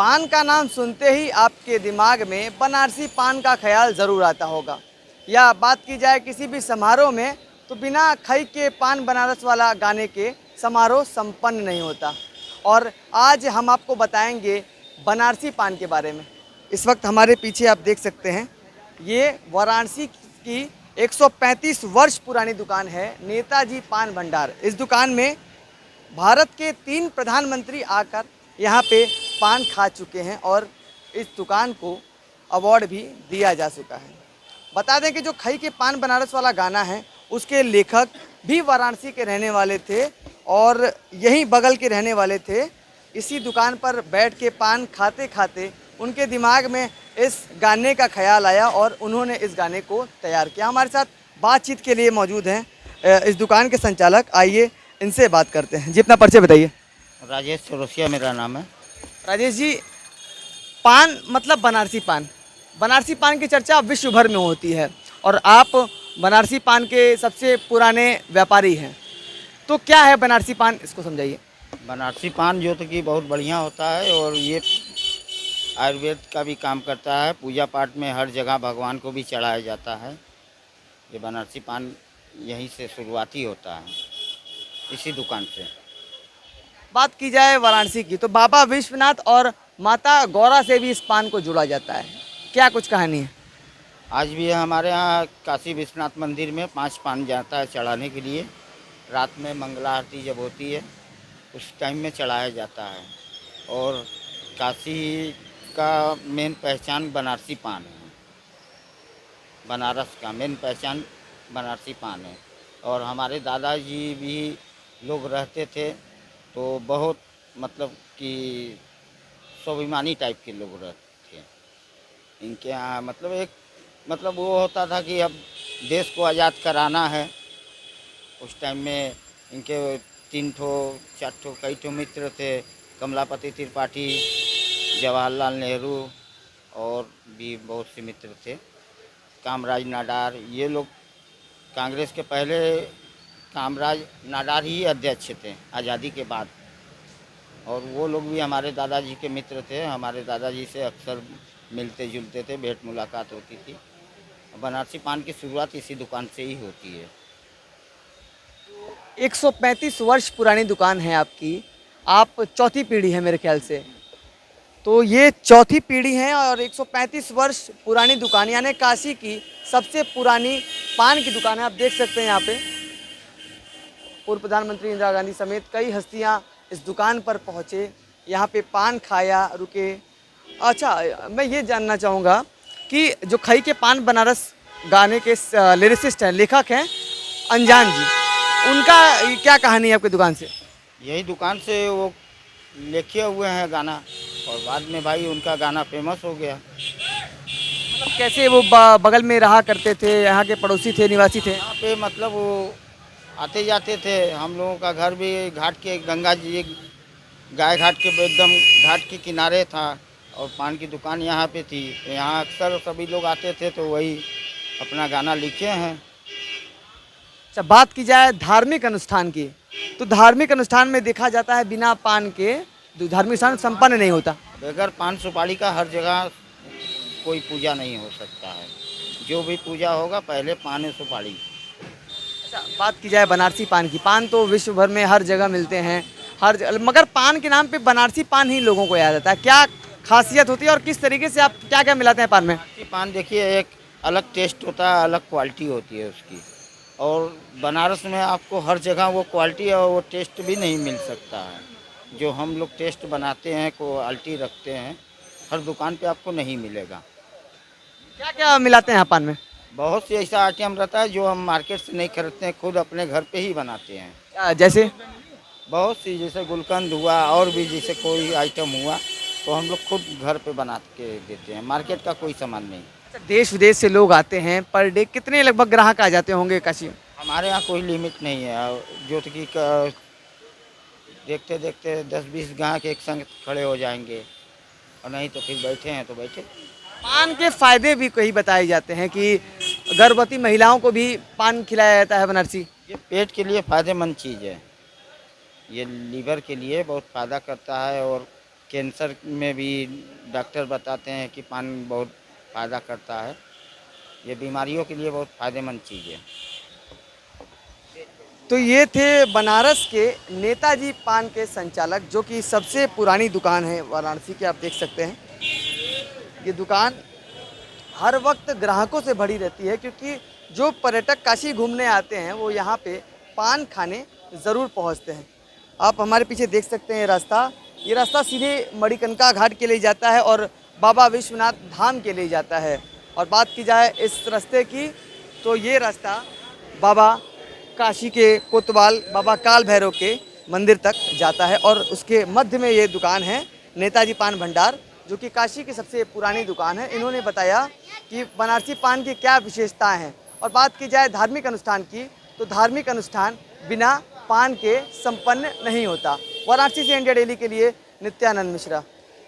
पान का नाम सुनते ही आपके दिमाग में बनारसी पान का ख्याल ज़रूर आता होगा। या बात की जाए किसी भी समारोह में तो बिना खई के पान बनारस वाला गाने के समारोह संपन्न नहीं होता। और आज हम आपको बताएंगे बनारसी पान के बारे में। इस वक्त हमारे पीछे आप देख सकते हैं, ये वाराणसी की 135 वर्ष पुरानी दुकान है, नेताजी पान भंडार। इस दुकान में भारत के 3 प्रधानमंत्री आकर यहाँ पे पान खा चुके हैं और इस दुकान को अवार्ड भी दिया जा चुका है। बता दें कि जो खई के पान बनारस वाला गाना है उसके लेखक भी वाराणसी के रहने वाले थे और यहीं बगल के रहने वाले थे। इसी दुकान पर बैठ के पान खाते खाते उनके दिमाग में इस गाने का ख्याल आया और उन्होंने इस गाने को तैयार किया। हमारे साथ बातचीत के लिए मौजूद हैं इस दुकान के संचालक। आइए इनसे बात करते हैं। जी, अपना परिचय बताइए। राजेश चौरसिया मेरा नाम है। राजेश जी, पान मतलब बनारसी पान, बनारसी पान की चर्चा विश्व भर में होती है और आप बनारसी पान के सबसे पुराने व्यापारी हैं। तो क्या है बनारसी पान, इसको समझाइए। बनारसी पान जो तो कि बहुत बढ़िया होता है और ये आयुर्वेद का भी काम करता है। पूजा पाठ में हर जगह भगवान को भी चढ़ाया जाता है। ये बनारसी पान यहीं से शुरुआती होता है, इसी दुकान से। बात की जाए वाराणसी की तो बाबा विश्वनाथ और माता गौरा से भी इस पान को जोड़ा जाता है। क्या कुछ कहानी है? आज भी हमारे यहाँ काशी विश्वनाथ मंदिर में 5 पान जाता है चढ़ाने के लिए। रात में मंगला आरती जब होती है उस टाइम में चढ़ाया जाता है। और काशी का मेन पहचान बनारसी पान है। बनारस का मेन पहचान बनारसी पान है। और हमारे दादाजी भी लोग रहते थे तो बहुत मतलब कि स्वाभिमानी टाइप के लोग रहते थे। इनके यहाँ मतलब एक मतलब वो होता था कि अब देश को आज़ाद कराना है। उस टाइम में इनके 3 ठो 4 ठो कई ठो मित्र थे। कमलापति त्रिपाठी, जवाहरलाल नेहरू और भी बहुत से मित्र थे। कामराज नाडार, ये लोग कांग्रेस के पहले कामराज नाडार ही अध्यक्ष थे आज़ादी के बाद। और वो लोग भी हमारे दादाजी के मित्र थे। हमारे दादाजी से अक्सर मिलते जुलते थे, भेंट मुलाकात होती थी। बनारसी पान की शुरुआत इसी दुकान से ही होती है। 135 वर्ष पुरानी दुकान है आपकी, आप चौथी पीढ़ी है मेरे ख्याल से। तो ये चौथी पीढ़ी है और 135 वर्ष पुरानी दुकान यानी काशी की सबसे पुरानी पान की दुकान है। आप देख सकते हैं यहाँ पे पूर्व प्रधानमंत्री इंदिरा गांधी समेत कई हस्तियाँ इस दुकान पर पहुँचे, यहाँ पे पान खाया, रुके। अच्छा, मैं ये जानना चाहूँगा कि जो खई के पान बनारस गाने के लिरिसिस्ट हैं, लेखक हैं अनजान जी, उनका क्या कहानी है आपकी दुकान से? यही दुकान से वो लिखे हुए हैं गाना और बाद में भाई उनका गाना फेमस हो गया। मतलब कैसे वो बगल में रहा करते थे, यहाँ के पड़ोसी थे, निवासी थे? यहाँ पे मतलब वो आते जाते थे। हम लोगों का घर भी घाट के, गंगा जी गाय घाट के एकदम घाट के किनारे था और पान की दुकान यहाँ पे थी। यहाँ अक्सर सभी लोग आते थे तो वही अपना गाना लिखे हैं। अच्छा, बात की जाए धार्मिक अनुष्ठान की तो धार्मिक अनुष्ठान में देखा जाता है बिना पान के धार्मिक अनुष्ठान संपन्न नहीं होता। बगैर पान सुपारी का हर जगह कोई पूजा नहीं हो सकता है। जो भी पूजा होगा पहले पान और सुपारी। अच्छा, बात की जाए बनारसी पान की, पान तो विश्व भर में हर जगह मिलते हैं, मगर पान के नाम पे बनारसी पान ही लोगों को याद आता है। क्या खासियत होती है और किस तरीके से आप क्या क्या मिलाते हैं पान में? बनारसी पान देखिए एक अलग टेस्ट होता है, अलग क्वालिटी होती है उसकी। और बनारस में आपको हर जगह वो क्वालिटी और वो टेस्ट भी नहीं मिल सकता है। जो हम लोग टेस्ट बनाते हैं, क्वालिटी रखते हैं, हर दुकान पे आपको नहीं मिलेगा। क्या क्या मिलाते हैं यहाँ पान में? बहुत सी ऐसा आइटम रहता है जो हम मार्केट से नहीं खरीदते हैं, खुद अपने घर पे ही बनाते हैं। जैसे बहुत सी, जैसे गुलकंद हुआ और भी जैसे कोई आइटम हुआ तो हम लोग खुद घर पे बना के देते हैं। मार्केट का कोई सामान नहीं। अच्छा, देश विदेश से लोग आते हैं, पर डे कितने लगभग ग्राहक आ जाते होंगे काशी में? हमारे यहाँ कोई लिमिट नहीं है। जो कि देखते देखते 10-20 ग्राहक एक संग खड़े हो जाएंगे और नहीं तो फिर बैठे हैं तो बैठे। पान के फायदे भी कई बताए जाते हैं कि गर्भवती महिलाओं को भी पान खिलाया जाता है बनारसी। ये पेट के लिए फ़ायदेमंद चीज़ है। ये लीवर के लिए बहुत फ़ायदा करता है और कैंसर में भी डॉक्टर बताते हैं कि पान बहुत फ़ायदा करता है। ये बीमारियों के लिए बहुत फ़ायदेमंद चीज़ है। तो ये थे बनारस के नेताजी पान के संचालक, जो कि सबसे पुरानी दुकान है वाराणसी की। आप देख सकते हैं ये दुकान हर वक्त ग्राहकों से भरी रहती है, क्योंकि जो पर्यटक काशी घूमने आते हैं वो यहाँ पे पान खाने ज़रूर पहुँचते हैं। आप हमारे पीछे देख सकते हैं ये रास्ता सीधे मणिकर्णिका घाट के लिए जाता है और बाबा विश्वनाथ धाम के लिए जाता है। और बात की जाए इस रास्ते की, तो ये रास्ता बाबा काशी के कोतवाल बाबा काल भैरव के मंदिर तक जाता है। और उसके मध्य में ये दुकान है नेताजी पान भंडार, जो कि काशी की सबसे पुरानी दुकान है। इन्होंने बताया कि बनारसी पान की क्या विशेषताएं हैं। और बात की जाए धार्मिक अनुष्ठान की, तो धार्मिक अनुष्ठान बिना पान के संपन्न नहीं होता। वाराणसी से इंडिया डेली के लिए नित्यानंद मिश्रा।